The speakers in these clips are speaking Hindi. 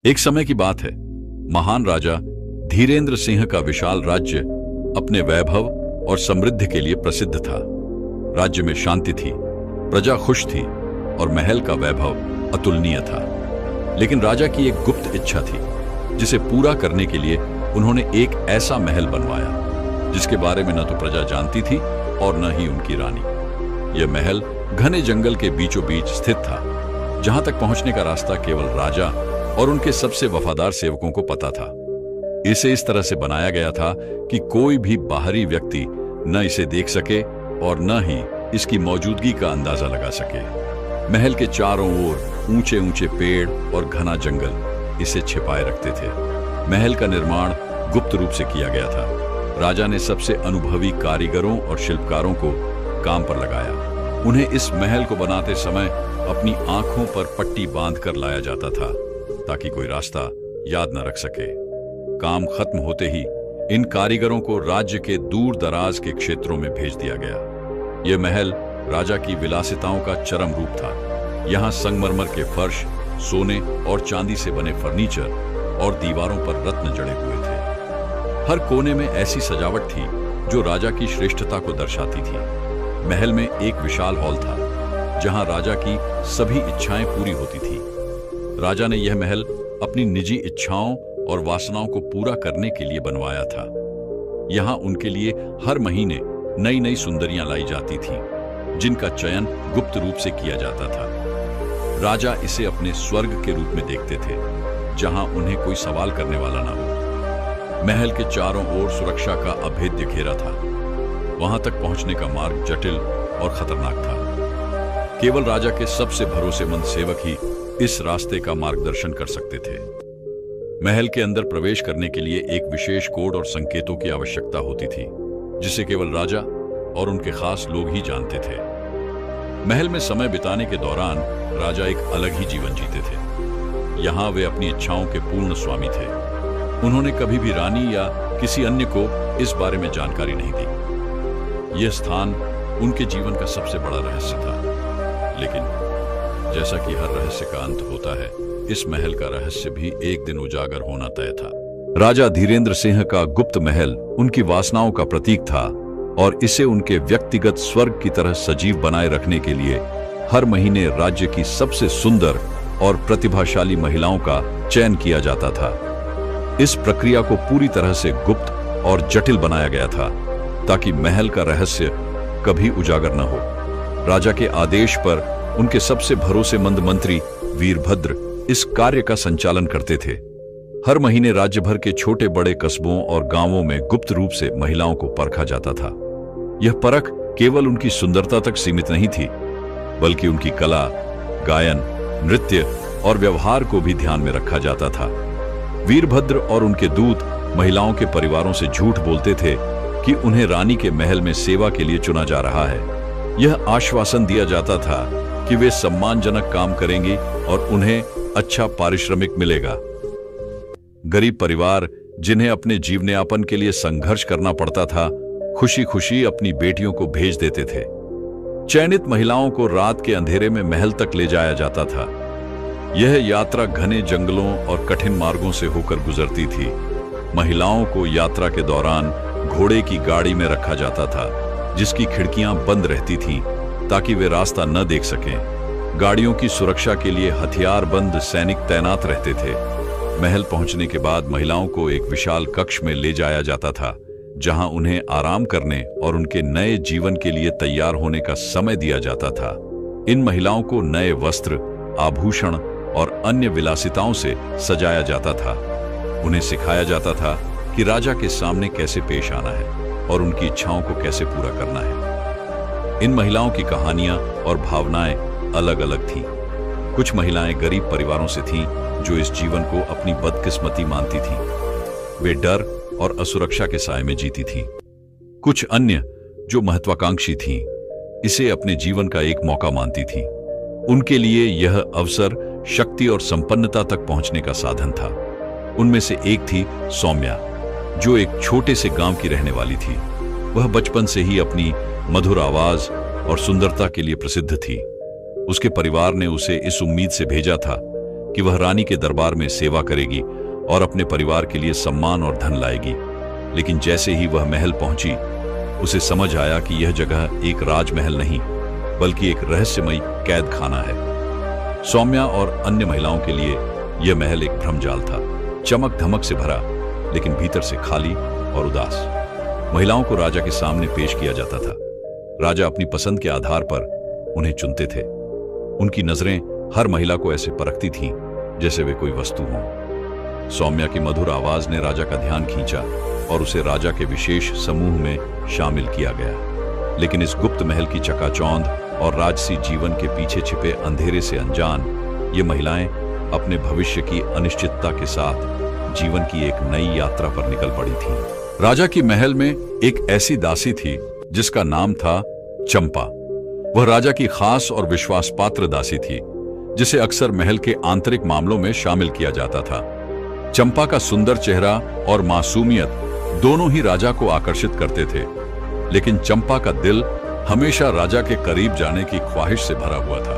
एक समय की बात है। महान राजा धीरेन्द्र सिंह का विशाल राज्य अपने वैभव और समृद्धि के लिए प्रसिद्ध था। राज्य में शांति थी, प्रजा खुश थी और महल का वैभव अतुलनीय था। लेकिन राजा की एक गुप्त इच्छा थी, जिसे पूरा करने के लिए उन्होंने एक ऐसा महल बनवाया जिसके बारे में न तो प्रजा जानती थी और न ही उनकी रानी। यह महल घने जंगल के बीचों बीच स्थित था, जहां तक पहुंचने का रास्ता केवल राजा और उनके सबसे वफादार सेवकों को पता था। इसे इस तरह से बनाया गया था कि कोई भी बाहरी व्यक्ति न इसे देख सके और न ही इसकी मौजूदगी का अंदाजा लगा सके। महल के चारों ओर ऊंचे ऊंचे पेड़ और घना जंगल इसे छिपाए रखते थे। महल का निर्माण गुप्त रूप से किया गया था। राजा ने सबसे अनुभवी कारीगरों और शिल्पकारों को काम पर लगाया। उन्हें इस महल को बनाते समय अपनी आंखों पर पट्टी बांधकर लाया जाता था, ताकि कोई रास्ता याद न रख सके। काम खत्म होते ही इन कारीगरों को राज्य के दूर दराज के क्षेत्रों में भेज दिया गया। यह महल राजा की विलासिताओं का चरम रूप था। यहाँ संगमरमर के फर्श, सोने और चांदी से बने फर्नीचर और दीवारों पर रत्न जड़े हुए थे। हर कोने में ऐसी सजावट थी जो राजा की श्रेष्ठता को दर्शाती थी। महल में एक विशाल हॉल था, जहां राजा की सभी इच्छाएं पूरी होती थी। राजा ने यह महल अपनी निजी इच्छाओं और वासनाओं को पूरा करने के लिए बनवाया था। यहां उनके लिए हर महीने नई नई सुंदरियां लाई जाती थीं, जिनका चयन गुप्त रूप से किया जाता था। राजा इसे अपने स्वर्ग के रूप में देखते थे, जहां उन्हें कोई सवाल करने वाला ना हो। महल के चारों ओर सुरक्षा का अभेद्य घेरा था। वहां तक पहुंचने का मार्ग जटिल और खतरनाक था। केवल राजा के सबसे भरोसेमंद सेवक ही इस रास्ते का मार्गदर्शन कर सकते थे। महल के अंदर प्रवेश करने के लिए एक विशेष कोड और संकेतों की आवश्यकता होती थी, जिसे केवल राजा और उनके खास लोग ही जानते थे। महल में समय बिताने के दौरान राजा एक अलग ही जीवन जीते थे। यहाँ वे अपनी इच्छाओं के पूर्ण स्वामी थे। उन्होंने कभी भी रानी या किसी अन्य को इस बारे में जानकारी नहीं दी। यह स्थान उनके जीवन का सबसे बड़ा रहस्य था। लेकिन जैसा कि हर रहस्य का अंत होता है, इस महल का रहस्य भी एक दिन उजागर होना तय था। राजा धीरेन्द्र सिंह का गुप्त महल उनकी वासनाओं का प्रतीक था और इसे उनके व्यक्तिगत स्वर्ग की तरह सजीव बनाए रखने के लिए हर महीने राज्य की सबसे सुंदर और प्रतिभाशाली महिलाओं का चयन किया जाता था। इस प्रक्रिया को पूरी तरह से गुप्त और जटिल बनाया गया था, ताकि महल का रहस्य कभी उजागर न हो। राजा के आदेश पर उनके सबसे भरोसेमंद मंत्री वीरभद्र इस कार्य का संचालन करते थे। हर महीने राज्य भर के छोटे बड़े कस्बों और गांवों में गुप्त रूप से महिलाओं को परखा जाता था। यह परख केवल उनकी सुंदरता तक सीमित नहीं थी, बल्कि उनकी कला, गायन, नृत्य और व्यवहार को भी ध्यान में रखा जाता था। वीरभद्र और उनके दूत महिलाओं के परिवारों से झूठ बोलते थे कि उन्हें रानी के महल में सेवा के लिए चुना जा रहा है। यह आश्वासन दिया जाता था कि वे सम्मानजनक काम करेंगी और उन्हें अच्छा पारिश्रमिक मिलेगा। गरीब परिवार, जिन्हें अपने जीवनयापन के लिए संघर्ष करना पड़ता था, खुशी खुशी अपनी बेटियों को भेज देते थे। चयनित महिलाओं को रात के अंधेरे में महल तक ले जाया जाता था। यह यात्रा घने जंगलों और कठिन मार्गों से होकर गुजरती थी। महिलाओं को यात्रा के दौरान घोड़े की गाड़ी में रखा जाता था, जिसकी खिड़कियां बंद रहती थीं, ताकि वे रास्ता न देख सकें। गाड़ियों की सुरक्षा के लिए हथियारबंद सैनिक तैनात रहते थे। महल पहुंचने के बाद महिलाओं को एक विशाल कक्ष में ले जाया जाता था, जहां उन्हें आराम करने और उनके नए जीवन के लिए तैयार होने का समय दिया जाता था। इन महिलाओं को नए वस्त्र, आभूषण और अन्य विलासिताओं से सजाया जाता था। उन्हें सिखाया जाता था कि राजा के सामने कैसे पेश आना है और उनकी इच्छाओं को कैसे पूरा करना है। इन महिलाओं की कहानियां और भावनाएं अलग अलग थीं। कुछ महिलाएं गरीब परिवारों से थीं, जो इस जीवन को अपनी बदकिस्मती मानती थीं। वे डर और असुरक्षा के साए में जीती थीं। कुछ अन्य, जो महत्वाकांक्षी थीं, इसे अपने जीवन का एक मौका मानती थीं। उनके लिए यह अवसर शक्ति और संपन्नता तक पहुंचने का साधन था। उनमें से एक थी सौम्या, जो एक छोटे से गांव की रहने वाली थी। वह बचपन से ही अपनी मधुर आवाज और सुंदरता के लिए प्रसिद्ध थी। उसके परिवार ने उसे इस उम्मीद से भेजा था कि वह रानी के दरबार में सेवा करेगी और अपने परिवार के लिए सम्मान और धन लाएगी। लेकिन जैसे ही वह महल पहुंची, उसे समझ आया कि यह जगह एक राजमहल नहीं बल्कि एक रहस्यमयी कैद खाना है। सौम्या और अन्य महिलाओं के लिए यह महल एक भ्रमजाल था, चमक धमक से भरा लेकिन भीतर से खाली और उदास। महिलाओं को राजा के सामने पेश किया जाता था। राजा अपनी पसंद के आधार पर उन्हें चुनते थे। उनकी नजरें हर महिला को ऐसे परखती थीं जैसे वे कोई वस्तु हों। सौम्या की मधुर आवाज ने राजा का ध्यान खींचा और उसे राजा के विशेष समूह में शामिल किया गया। लेकिन इस गुप्त महल की चकाचौंध और राजसी जीवन के पीछे छिपे अंधेरे से अनजान ये महिलाएं अपने भविष्य की अनिश्चितता के साथ जीवन की एक नई यात्रा पर निकल पड़ी थीं। राजा की महल में एक ऐसी दासी थी जिसका नाम था चंपा। वह राजा की खास और विश्वास पात्र दासी थी जिसे अक्सर महल के आंतरिक मामलों में शामिल किया जाता था। चंपा का सुंदर चेहरा और मासूमियत दोनों ही राजा को आकर्षित करते थे, लेकिन चंपा का दिल हमेशा राजा के करीब जाने की ख्वाहिश से भरा हुआ था।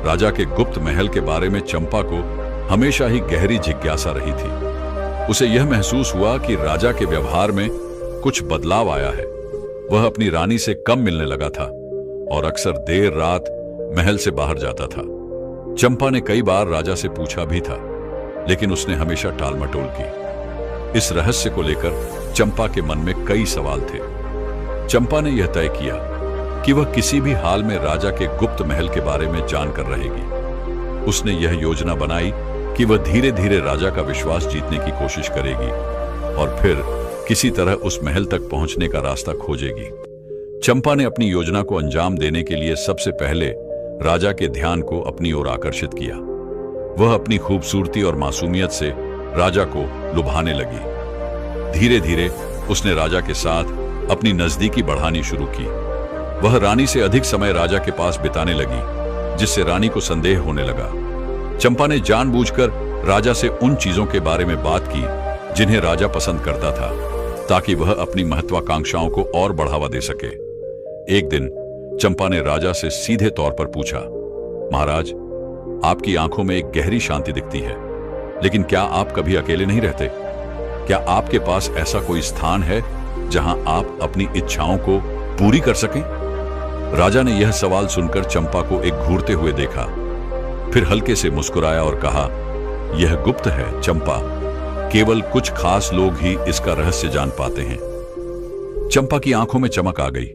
राजा के गुप्त महल के बारे में चंपा को हमेशा ही गहरी जिज्ञासा रही थी। उसे यह महसूस हुआ कि राजा के व्यवहार में कुछ बदलाव आया है। वह अपनी रानी से कम मिलने लगा था और अक्सर देर रात महल से बाहर जाता था। चंपा ने कई बार राजा से पूछा भी था, लेकिन उसने हमेशा टालमटोल की। इस रहस्य को लेकर चंपा के मन में कई सवाल थे। चंपा ने यह तय किया कि वह किसी भी हाल में राजा के गुप्त महल के बारे में जानकर रहेगी। उसने यह योजना बनाई कि वह धीरे धीरे राजा का विश्वास जीतने की कोशिश करेगी और फिर किसी तरह उस महल तक पहुंचने का रास्ता खोजेगी। चंपा ने अपनी योजना को अंजाम देने के लिए सबसे पहले राजा के ध्यान को अपनी ओर आकर्षित किया। वह अपनी खूबसूरती और मासूमियत से राजा को लुभाने लगी। धीरे धीरे उसने राजा के साथ अपनी नजदीकी बढ़ानी शुरू की। वह रानी से अधिक समय राजा के पास बिताने लगी, जिससे रानी को संदेह होने लगा। चंपा ने जानबूझकर राजा से उन चीजों के बारे में बात की जिन्हें राजा पसंद करता था, ताकि वह अपनी महत्वाकांक्षाओं को और बढ़ावा दे सके। एक दिन चंपा ने राजा से सीधे तौर पर पूछा, महाराज, आपकी आंखों में एक गहरी शांति दिखती है, लेकिन क्या आप कभी अकेले नहीं रहते? क्या आपके पास ऐसा कोई स्थान है जहां आप अपनी इच्छाओं को पूरी कर सकें? राजा ने यह सवाल सुनकर चंपा को एक घूरते हुए देखा, फिर हल्के से मुस्कुराया और कहा, यह गुप्त है चंपा, केवल कुछ खास लोग ही इसका रहस्य जान पाते हैं। चंपा की आंखों में चमक आ गई।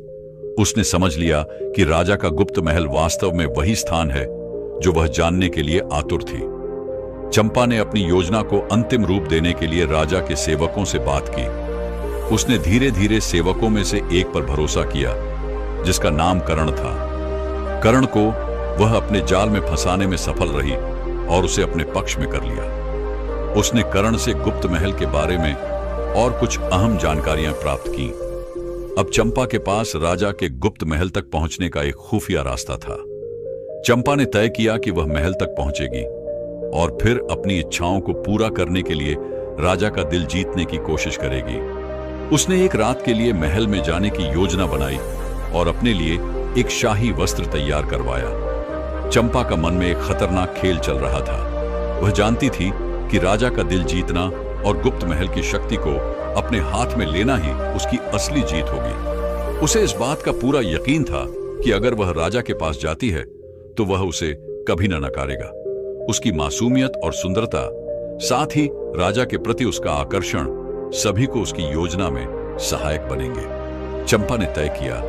उसने समझ लिया कि राजा का गुप्त महल वास्तव में वही स्थान है जो वह जानने के लिए आतुर थी। चंपा ने अपनी योजना को अंतिम रूप देने के लिए राजा के सेवकों से बात की। उसने धीरे धीरे सेवकों में से एक पर भरोसा किया, जिसका नाम कर्ण था। कर्ण को वह अपने जाल में फंसाने में सफल रही और उसे अपने पक्ष में कर लिया। उसने कर्ण से गुप्त महल के बारे में और कुछ अहम जानकारियां प्राप्त की। अब चंपा के पास राजा के गुप्त महल तक पहुंचने का एक खुफिया रास्ता था। चंपा ने तय किया कि वह महल तक पहुंचेगी और फिर अपनी इच्छाओं को पूरा करने के लिए राजा का दिल जीतने की कोशिश करेगी। उसने एक रात के लिए महल में जाने की योजना बनाई और अपने लिए एक शाही वस्त्र तैयार करवाया। चंपा का मन में एक खतरनाक खेल चल रहा था। वह जानती थी कि राजा का दिल जीतना और गुप्त महल की शक्ति को अपने हाथ में लेना ही उसकी असली जीत होगी। उसे इस बात का पूरा यकीन था कि अगर वह राजा के पास जाती है तो वह उसे कभी न नकारेगा। उसकी मासूमियत और सुंदरता, साथ ही राजा के प्रति उसका आकर्षण, सभी को उसकी योजना में सहायक बनेंगे। चंपा ने तय किया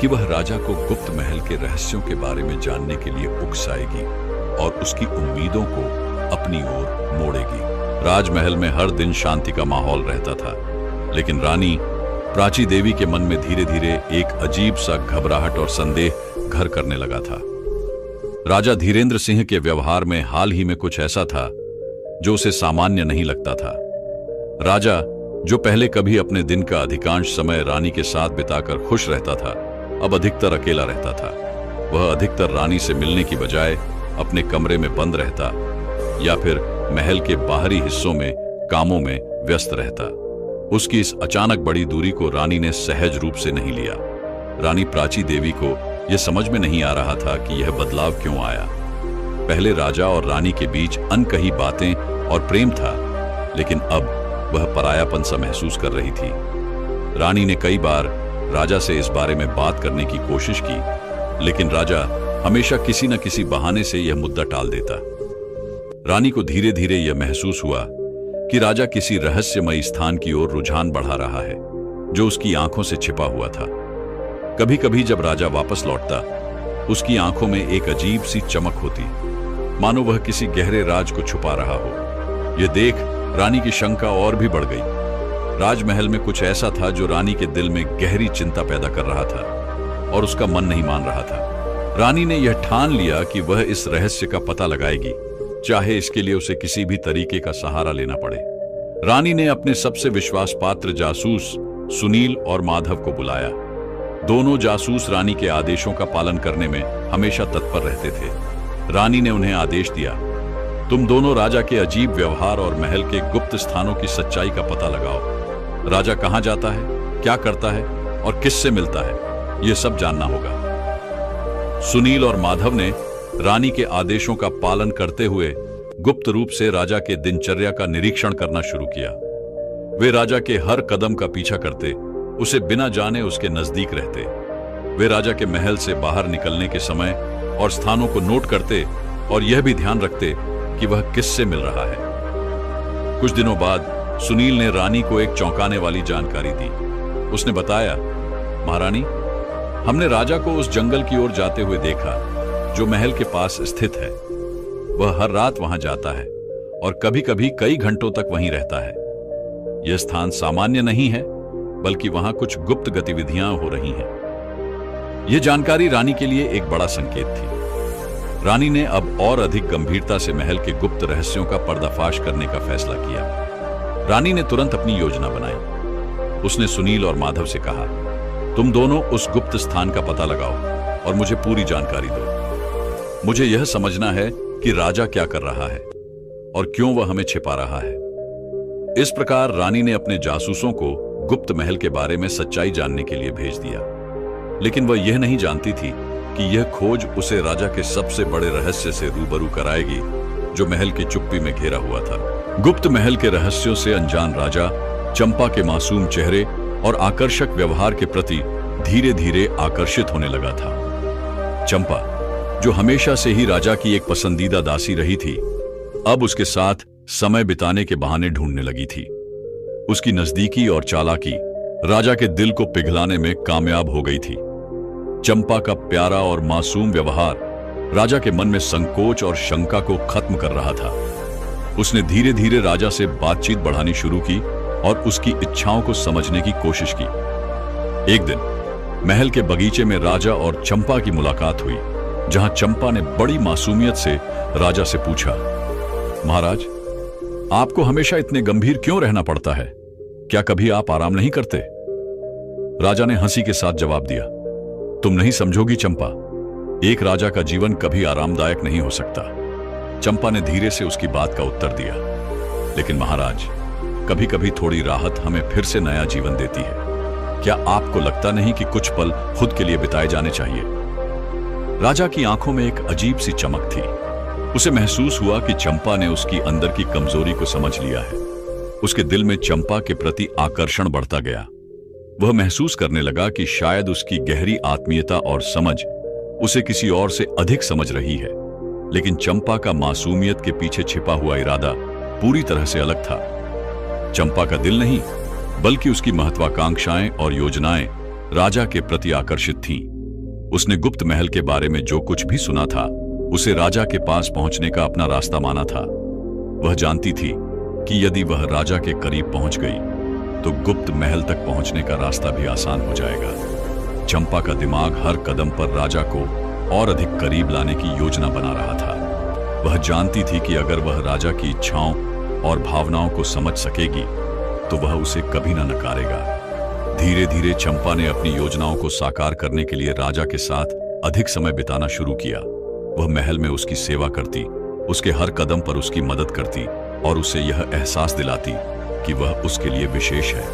कि वह राजा को गुप्त महल के रहस्यों के बारे में जानने के लिए उकसाएगी और उसकी उम्मीदों को अपनी ओर मोड़ेगी। राजमहल में हर दिन शांति का माहौल रहता था, लेकिन रानी प्राची देवी के मन में धीरे धीरे एक अजीब सा घबराहट और संदेह घर करने लगा था। राजा धीरेंद्र सिंह के व्यवहार में हाल ही में कुछ ऐसा था जो उसे सामान्य नहीं लगता था। राजा, जो पहले कभी अपने दिन का अधिकांश समय रानी के साथ बिताकर खुश रहता था, अब अधिकतर अकेला रहता था। वह अधिकतर रानी से मिलने की बजाय अपने कमरे में बंद रहता या फिर महल के बाहरी हिस्सों में कामों में व्यस्त रहता। उसकी इस अचानक बड़ी दूरी को रानी ने सहज रूप से नहीं लिया। रानी प्राची देवी को यह समझ में नहीं आ रहा था कि यह बदलाव क्यों आया। पहले राजा और रानी के बीच अनकही बातें और प्रेम था, लेकिन अब वह परायापन सा महसूस कर रही थी। रानी ने कई बार राजा से इस बारे में बात करने की कोशिश की, लेकिन राजा हमेशा किसी न किसी बहाने से यह मुद्दा टाल देता। रानी को धीरे धीरे यह महसूस हुआ कि राजा किसी रहस्यमयी स्थान की ओर रुझान बढ़ा रहा है, जो उसकी आंखों से छिपा हुआ था। कभी कभी जब राजा वापस लौटता, उसकी आंखों में एक अजीब सी चमक होती, मानो वह किसी गहरे राज को छुपा रहा हो। यह देख रानी की शंका और भी बढ़ गई। राजमहल में कुछ ऐसा था जो रानी के दिल में गहरी चिंता पैदा कर रहा था और उसका मन नहीं मान रहा था। रानी ने यह ठान लिया कि वह इस रहस्य का पता लगाएगी, चाहे इसके लिए उसे किसी भी तरीके का सहारा लेना पड़े। रानी ने अपने सबसे विश्वास पात्र जासूस सुनील और माधव को बुलाया। दोनों जासूस रानी के आदेशों का पालन करने में हमेशा तत्पर रहते थे। रानी ने उन्हें आदेश दिया, तुम दोनों राजा के अजीब व्यवहार और महल के गुप्त स्थानों की सच्चाई का पता लगाओ। राजा कहां जाता है, क्या करता है और किससे मिलता है, यह सब जानना होगा। सुनील और माधव ने रानी के आदेशों का पालन करते हुए गुप्त रूप से राजा के दिनचर्या का निरीक्षण करना शुरू किया। वे राजा के हर कदम का पीछा करते, उसे बिना जाने उसके नजदीक रहते। वे राजा के महल से बाहर निकलने के समय और स्थानों को नोट करते और यह भी ध्यान रखते कि वह किससे मिल रहा है। कुछ दिनों बाद सुनील ने रानी को एक चौंकाने वाली जानकारी दी। उसने बताया, महारानी, हमने राजा को उस जंगल की ओर जाते हुए देखा जो महल के पास स्थित है। वह हर रात वहां जाता है और कभी-कभी कई घंटों तक वहीं रहता है। यह स्थान सामान्य नहीं है, बल्कि वहां कुछ गुप्त गतिविधियां हो रही हैं। यह जानकारी रानी के लिए एक बड़ा संकेत थी। रानी ने अब और अधिक गंभीरता से महल के गुप्त रहस्यों का पर्दाफाश करने का फैसला किया। रानी ने तुरंत अपनी योजना बनाई। उसने सुनील और माधव से कहा, तुम दोनों उस गुप्त स्थान का पता लगाओ और मुझे पूरी जानकारी दो। मुझे यह समझना है कि राजा क्या कर रहा है और क्यों वह हमें छिपा रहा है। इस प्रकार रानी ने अपने जासूसों को गुप्त महल के बारे में सच्चाई जानने के लिए भेज दिया, लेकिन वह यह नहीं जानती थी कि यह खोज उसे राजा के सबसे बड़े रहस्य से रूबरू कराएगी, जो महल की चुप्पी में घेरा हुआ था। गुप्त महल के रहस्यों से अनजान राजा चंपा के मासूम चेहरे और आकर्षक व्यवहार के प्रति धीरे धीरे आकर्षित होने लगा था। चंपा, जो हमेशा से ही राजा की एक पसंदीदा दासी रही थी, अब उसके साथ समय बिताने के बहाने ढूंढने लगी थी। उसकी नजदीकी और चालाकी राजा के दिल को पिघलाने में कामयाब हो गई थी। चंपा का प्यारा और मासूम व्यवहार राजा के मन में संकोच और शंका को खत्म कर रहा था। उसने धीरे धीरे राजा से बातचीत बढ़ानी शुरू की और उसकी इच्छाओं को समझने की कोशिश की। एक दिन महल के बगीचे में राजा और चंपा की मुलाकात हुई, जहां चंपा ने बड़ी मासूमियत से राजा से पूछा, महाराज, आपको हमेशा इतने गंभीर क्यों रहना पड़ता है? क्या कभी आप आराम नहीं करते? राजा ने हंसी के साथ जवाब दिया, तुम नहीं समझोगी चंपा, एक राजा का जीवन कभी आरामदायक नहीं हो सकता। चंपा ने धीरे से उसकी बात का उत्तर दिया, लेकिन महाराज, कभी कभी थोड़ी राहत हमें फिर से नया जीवन देती है। क्या आपको लगता नहीं कि कुछ पल खुद के लिए बिताए जाने चाहिए? राजा की आंखों में एक अजीब सी चमक थी। उसे महसूस हुआ कि चंपा ने उसकी अंदर की कमजोरी को समझ लिया है। उसके दिल में चंपा के प्रति आकर्षण बढ़ता गया। वह महसूस करने लगा कि शायद उसकी गहरी आत्मीयता और समझ उसे किसी और से अधिक समझ रही है, लेकिन चंपा का मासूमियत के पीछे छिपा हुआ इरादा पूरी तरह से अलग था। चंपा का दिल नहीं, बल्कि उसकी महत्वाकांक्षाएं और योजनाएं राजा के प्रति आकर्षित थीं। उसने गुप्त महल के बारे में जो कुछ भी सुना था, उसे राजा के पास पहुंचने का अपना रास्ता माना था। वह जानती थी कि यदि वह राजा के करीब पहुंच गई तो गुप्त महल तक पहुंचने का रास्ता भी आसान हो जाएगा। चंपा का दिमाग हर कदम पर राजा को और अधिक करीब लाने की योजना बना रहा था। वह जानती थी कि अगर वह राजा की इच्छाओं और भावनाओं को समझ सकेगी तो वह उसे कभी न नकारेगा। धीरे धीरे चंपा ने अपनी योजनाओं को साकार करने के लिए राजा के साथ अधिक समय बिताना शुरू किया। वह महल में उसकी सेवा करती, उसके हर कदम पर उसकी मदद करती और उसे यह एहसास दिलाती कि वह उसके लिए विशेष है।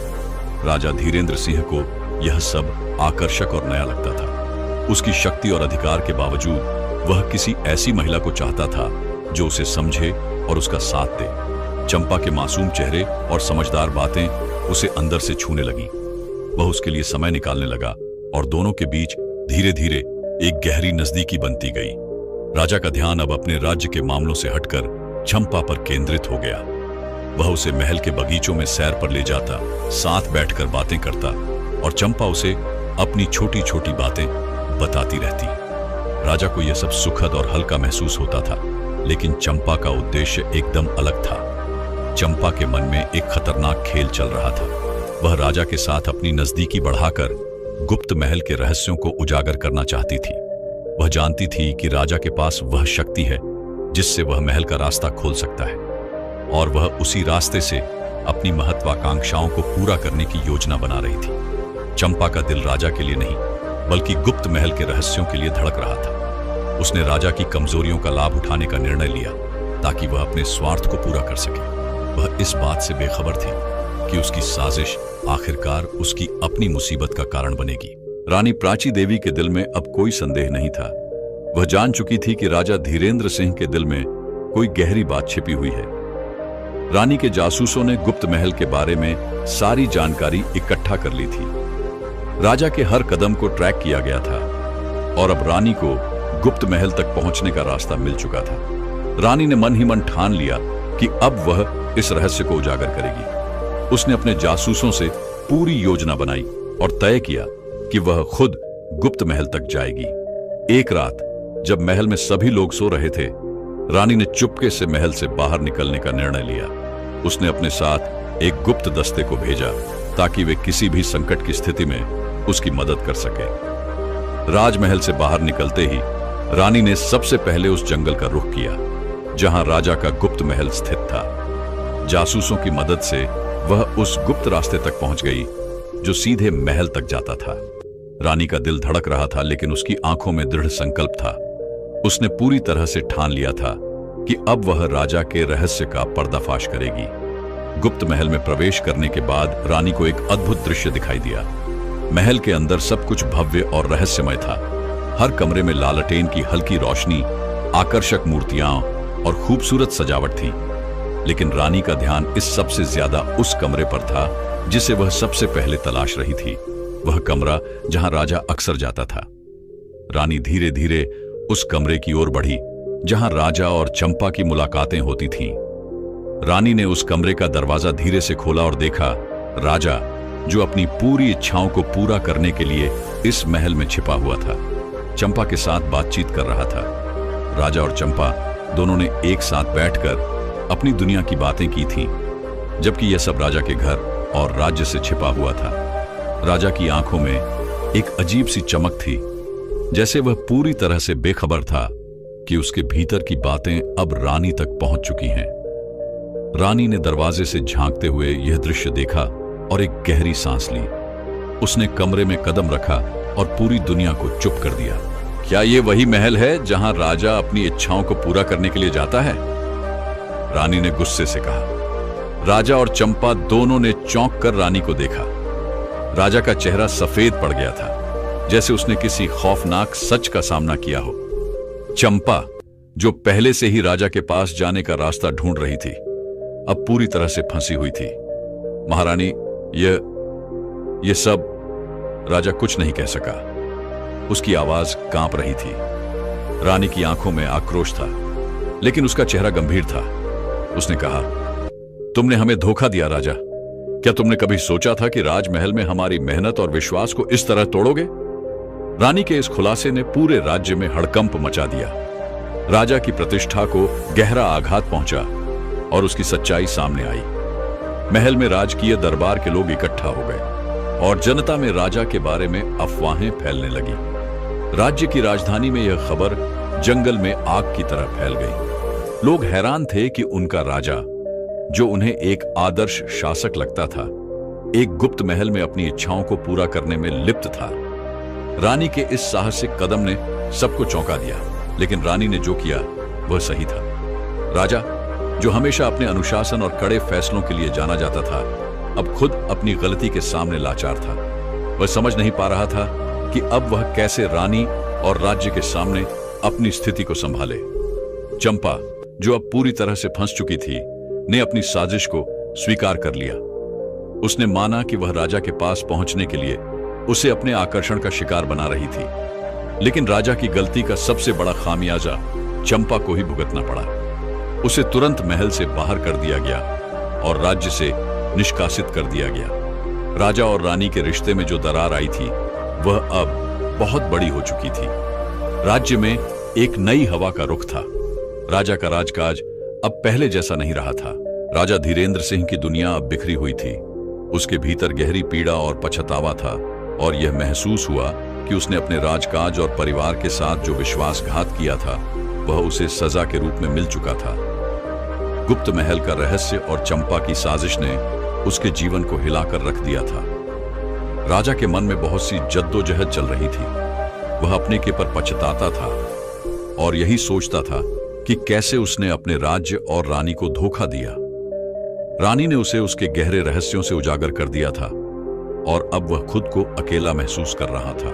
राजा धीरेंद्र सिंह को यह सब आकर्षक और नया लगता था। उसकी शक्ति और अधिकार के बावजूद वह किसी ऐसी महिला को चाहता था जो उसे समझे और उसका साथ दे। चंपा के मासूम चेहरे और समझदार बातें उसे अंदर से छूने लगी। वह उसके लिए समय निकालने लगा और दोनों के बीच धीरे धीरे एक गहरी नजदीकी बनती गई। राजा का ध्यान अब अपने राज्य के मामलों से हटकर चंपा पर केंद्रित हो गया। वह उसे महल के बगीचों में सैर पर ले जाता, साथ बैठकर बातें करता और चंपा उसे अपनी छोटी छोटी बातें बताती रहती। राजा को यह सब सुखद और हल्का महसूस होता था, लेकिन चंपा का उद्देश्य एकदम अलग था। चंपा के मन में एक खतरनाक खेल चल रहा था। वह राजा के साथ अपनी नजदीकी बढ़ाकर गुप्त महल के रहस्यों को उजागर करना चाहती थी। वह जानती थी कि राजा के पास वह शक्ति है जिससे वह महल का रास्ता खोल सकता है, और वह उसी रास्ते से अपनी महत्वाकांक्षाओं को पूरा करने की योजना बना रही थी। चंपा का दिल राजा के लिए नहीं, बल्कि गुप्त महल के रहस्यों के लिए धड़क रहा था। उसने राजा की कमजोरियों का लाभ उठाने का निर्णय लिया ताकि वह अपने स्वार्थ को पूरा कर सके। वह इस बात से बेखबर थी कि उसकी साजिश आखिरकार उसकी अपनी मुसीबत का कारण बनेगी। रानी प्राची देवी के दिल में अब कोई संदेह नहीं था। वह जान चुकी थी कि राजा धीरेंद्र सिंह के दिल में कोई गहरी बात छिपी हुई है। रानी के जासूसों ने गुप्त महल के बारे में सारी जानकारी इकट्ठा कर ली थी। राजा के हर कदम को ट्रैक किया गया था और अब रानी को गुप्त महल तक पहुंचने का रास्ता मिल चुका था। रानी ने मन ही मन ठान लिया कि अब वह इस रहस्य को उजागर करेगी। उसने अपने जासूसों से पूरी योजना बनाई और तय किया कि वह खुद गुप्त महल तक जाएगी। एक रात जब महल में सभी लोग सो रहे थे, रानी ने चुपके से महल से बाहर निकलने का निर्णय लिया। उसने अपने साथ एक गुप्त दस्ते को भेजा ताकि वे किसी भी संकट की स्थिति में उसकी मदद कर सके। राजमहल से बाहर निकलते ही रानी ने सबसे पहले उस जंगल का रुख किया जहां राजा का गुप्त महल स्थित था। जासूसों की मदद से वह उस गुप्त रास्ते तक पहुंच गई जो सीधे महल तक जाता था। रानी का दिल धड़क रहा था, लेकिन उसकी आंखों में दृढ़ संकल्प था। उसने पूरी तरह से ठान लिया था कि अब वह राजा के रहस्य का पर्दाफाश करेगी। गुप्त महल में प्रवेश करने के बाद रानी को एक अद्भुत दृश्य दिखाई दिया। महल के अंदर सब कुछ भव्य और रहस्यमय था। हर कमरे में लालटेन की हल्की रोशनी, आकर्षक मूर्तियां और खूबसूरत सजावट थी। लेकिन रानी का ध्यान इस सबसे ज्यादा उस कमरे पर था जिसे वह सबसे पहले तलाश रही थी। वह कमरा जहां राजा अक्सर जाता था। रानी धीरे धीरे उस कमरे की ओर बढ़ी जहां राजा और चंपा की मुलाकातें होती थीं। रानी ने उस कमरे का दरवाजा धीरे से खोला और देखा राजा, जो अपनी पूरी इच्छाओं को पूरा करने के लिए इस महल में छिपा हुआ था, चंपा के साथ बातचीत कर रहा था। राजा और चंपा दोनों ने एक साथ बैठकर अपनी दुनिया की बातें की थीं, जबकि यह सब राजा के घर और राज्य से छिपा हुआ था। राजा की आंखों में एक अजीब सी चमक थी, जैसे वह पूरी तरह से बेखबर था कि उसके भीतर की बातें अब रानी तक पहुंच चुकी हैं। रानी ने दरवाजे से झांकते हुए यह दृश्य देखा और एक गहरी सांस ली। उसने कमरे में कदम रखा और पूरी दुनिया को चुप कर दिया। क्या यह वही महल है जहां राजा अपनी इच्छाओं को पूरा करने के लिए जाता है? रानी ने गुस्से से कहा। राजा और चंपा दोनों ने चौंक कर रानी को देखा। राजा का चेहरा सफेद पड़ गया था, जैसे उसने किसी खौफनाक सच का सामना किया हो। चंपा, जो पहले से ही राजा के पास जाने का रास्ता ढूंढ रही थी, अब पूरी तरह से फंसी हुई थी। महारानी, ये सब। राजा कुछ नहीं कह सका। उसकी आवाज कांप रही थी। रानी की आंखों में आक्रोश था, लेकिन उसका चेहरा गंभीर था। उसने कहा, तुमने हमें धोखा दिया राजा। क्या तुमने कभी सोचा था कि राजमहल में हमारी मेहनत और विश्वास को इस तरह तोड़ोगे? रानी के इस खुलासे ने पूरे राज्य में हड़कंप मचा दिया। राजा की प्रतिष्ठा को गहरा आघात पहुंचा और उसकी सच्चाई सामने आई। महल में राजकीय दरबार के लोग इकट्ठा हो गए और जनता में राजा के बारे में अफवाहें फैलने लगी। राज्य की राजधानी में यह खबर जंगल में आग की तरह फैल गई। लोग हैरान थे कि उनका राजा, जो उन्हें एक आदर्श शासक लगता था, एक गुप्त महल में अपनी इच्छाओं को पूरा करने में लिप्त था। रानी के इस साहसिक कदम ने सबको चौंका दिया, लेकिन रानी ने जो किया वह सही था। राजा, जो हमेशा अपने अनुशासन और कड़े फैसलों के लिए जाना जाता था, अब खुद अपनी गलती के सामने लाचार था। वह समझ नहीं पा रहा था कि अब वह कैसे रानी और राज्य के सामने अपनी स्थिति को संभाले। चंपा, जो अब पूरी तरह से फंस चुकी थी, ने अपनी साजिश को स्वीकार कर लिया। उसने माना कि वह राजा के पास पहुंचने के लिए उसे अपने आकर्षण का शिकार बना रही थी, लेकिन राजा की गलती का सबसे बड़ा खामियाजा चंपा को ही भुगतना पड़ा। उसे तुरंत महल से बाहर कर दिया गया और राज्य से निष्कासित कर दिया गया। राजा और रानी के रिश्ते में जो दरार आई थी, वह अब बहुत बड़ी हो चुकी थी। राज्य में एक नई हवा का रुख था। राजा का राजकाज अब पहले जैसा नहीं रहा था। राजा धीरेंद्र सिंह की दुनिया अब बिखरी हुई थी। उसके भीतर गहरी पीड़ा और पछतावा था, और यह महसूस हुआ कि उसने अपने राजकाज और परिवार के साथ जो विश्वासघात किया था, वह उसे सजा के रूप में मिल चुका था। गुप्त महल का रहस्य और चंपा की साजिश ने उसके जीवन को हिलाकर रख दिया था। राजा के मन में बहुत सी जद्दोजहद चल रही थी। वह अपने के पर पछताता था और यही सोचता था कि कैसे उसने अपने राज्य और रानी को धोखा दिया। रानी ने उसे उसके गहरे रहस्यों से उजागर कर दिया था, और अब वह खुद को अकेला महसूस कर रहा था।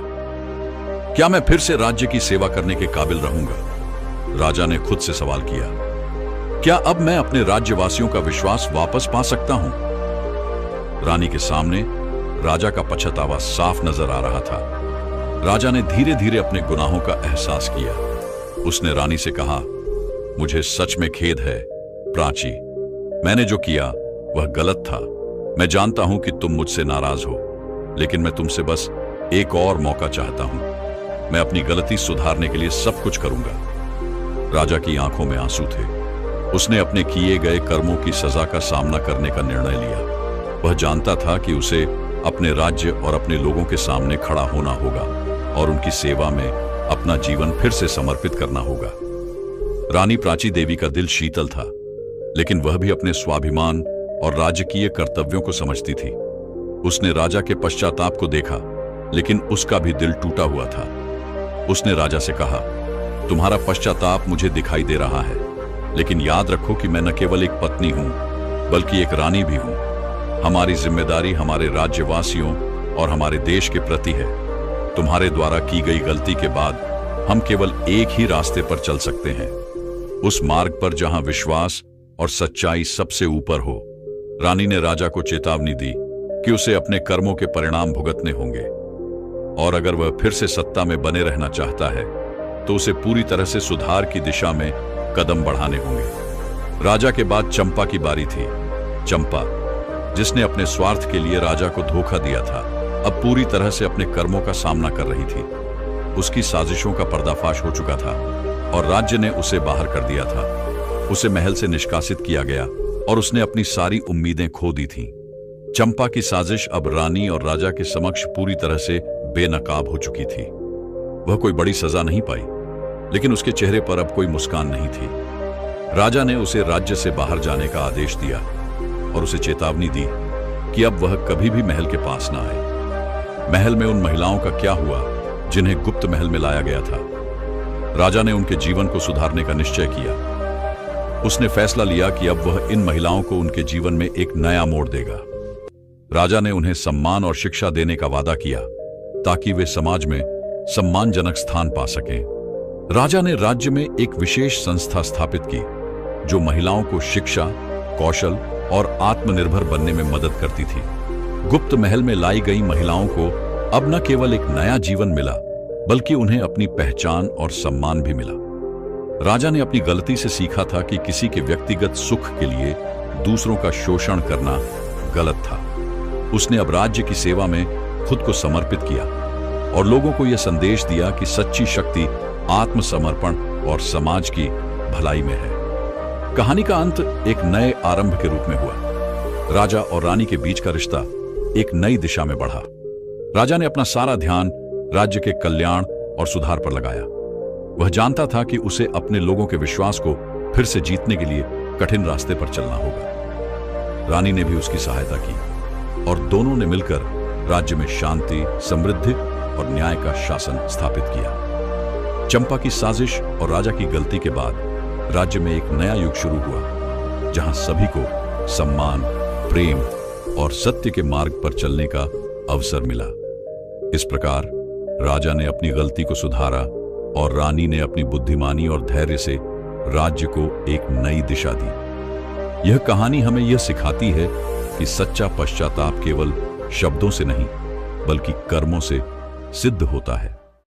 क्या मैं फिर से राज्य की सेवा करने के काबिल रहूंगा? राजा ने खुद से सवाल किया। क्या अब मैं अपने राज्यवासियों का विश्वास वापस पा सकता हूं? रानी के सामने राजा का पछतावा साफ नजर आ रहा था। राजा ने धीरे धीरे अपने गुनाहों का एहसास किया। उसने रानी से कहा, मुझे सच में खेद है प्राची। मैंने जो किया वह गलत था। मैं जानता हूं कि तुम मुझसे नाराज हो, लेकिन मैं तुमसे बस एक और मौका चाहता हूं। मैं अपनी गलती सुधारने के लिए सब कुछ करूंगा। राजा की आंखों में आंसू थे। उसने अपने किए गए कर्मों की सजा का सामना करने का निर्णय लिया। वह जानता था कि उसे अपने राज्य और अपने लोगों के सामने खड़ा होना होगा और उनकी सेवा में अपना जीवन फिर से समर्पित करना होगा। रानी प्राची देवी का दिल शीतल था, लेकिन वह भी अपने स्वाभिमान और राजकीय कर्तव्यों को समझती थी। उसने राजा के पश्चाताप को देखा, लेकिन उसका भी दिल टूटा हुआ था। उसने राजा से कहा, तुम्हारा पश्चाताप मुझे दिखाई दे रहा है, लेकिन याद रखो कि मैं न केवल एक पत्नी हूं, बल्कि एक रानी भी हूं। हमारी जिम्मेदारी हमारे राज्यवासियों और हमारे देश के प्रति है। तुम्हारे द्वारा की गई गलती के बाद हम केवल एक ही रास्ते पर चल सकते हैं, उस मार्ग पर जहां विश्वास और सच्चाई सबसे ऊपर हो। रानी ने राजा को चेतावनी दी कि उसे अपने कर्मों के परिणाम भुगतने होंगे, और अगर वह फिर से सत्ता में बने रहना चाहता है तो उसे पूरी तरह से सुधार की दिशा में कदम बढ़ाने होंगे। राजा के बाद चंपा की बारी थी। चंपा, जिसने अपने स्वार्थ के लिए राजा को धोखा दिया था, अब पूरी तरह से अपने कर्मों का सामना कर रही थी। उसकी साजिशों का पर्दाफाश हो चुका था और राज्य ने उसे बाहर कर दिया था। उसे महल से निष्कासित किया गया और उसने अपनी सारी उम्मीदें खो दी थीं। चंपा की साजिश अब रानी और राजा के समक्ष पूरी तरह से बेनकाब हो चुकी थी। वह कोई बड़ी सजा नहीं पाई, लेकिन उसके चेहरे पर अब कोई मुस्कान नहीं थी। राजा ने उसे राज्य से बाहर जाने का आदेश दिया और उसे चेतावनी दी कि अब वह कभी भी महल के पास ना आए। महल में उन महिलाओं का क्या हुआ जिन्हें गुप्त महल में लाया गया था? राजा ने उनके जीवन को सुधारने का निश्चय किया। उसने फैसला लिया कि अब वह इन महिलाओं को उनके जीवन में एक नया मोड़ देगा। राजा ने उन्हें सम्मान और शिक्षा देने का वादा किया ताकि वे समाज में सम्मानजनक स्थान पा सकें। राजा ने राज्य में एक विशेष संस्था स्थापित की जो महिलाओं को शिक्षा, कौशल और आत्मनिर्भर बनने में मदद करती थी। गुप्त महल में लाई गई महिलाओं को अब न केवल एक नया जीवन मिला, बल्कि उन्हें अपनी पहचान और सम्मान भी मिला। राजा ने अपनी गलती से सीखा था कि किसी के व्यक्तिगत सुख के लिए दूसरों का शोषण करना गलत था। उसने अब राज्य की सेवा में खुद को समर्पित किया और लोगों को यह संदेश दिया कि सच्ची शक्ति आत्मसमर्पण और समाज की भलाई में है। कहानी का अंत एक नए आरंभ के रूप में हुआ। राजा और रानी के बीच का रिश्ता एक नई दिशा में बढ़ा। राजा ने अपना सारा ध्यान राज्य के कल्याण और सुधार पर लगाया। वह जानता था कि उसे अपने लोगों के विश्वास को फिर से जीतने के लिए कठिन रास्ते पर चलना होगा। रानी ने भी उसकी सहायता की और दोनों ने मिलकर राज्य में शांति, समृद्धि और न्याय का शासन स्थापित किया। चंपा की साजिश और राजा की गलती के बाद राज्य में एक नया युग शुरू हुआ, जहां सभी को सम्मान, प्रेम और सत्य के मार्ग पर चलने का अवसर मिला। इस प्रकार राजा ने अपनी गलती को सुधारा और रानी ने अपनी बुद्धिमानी और धैर्य से राज्य को एक नई दिशा दी। यह कहानी हमें यह सिखाती है कि सच्चा पश्चाताप केवल शब्दों से नहीं बल्कि कर्मों से सिद्ध होता है।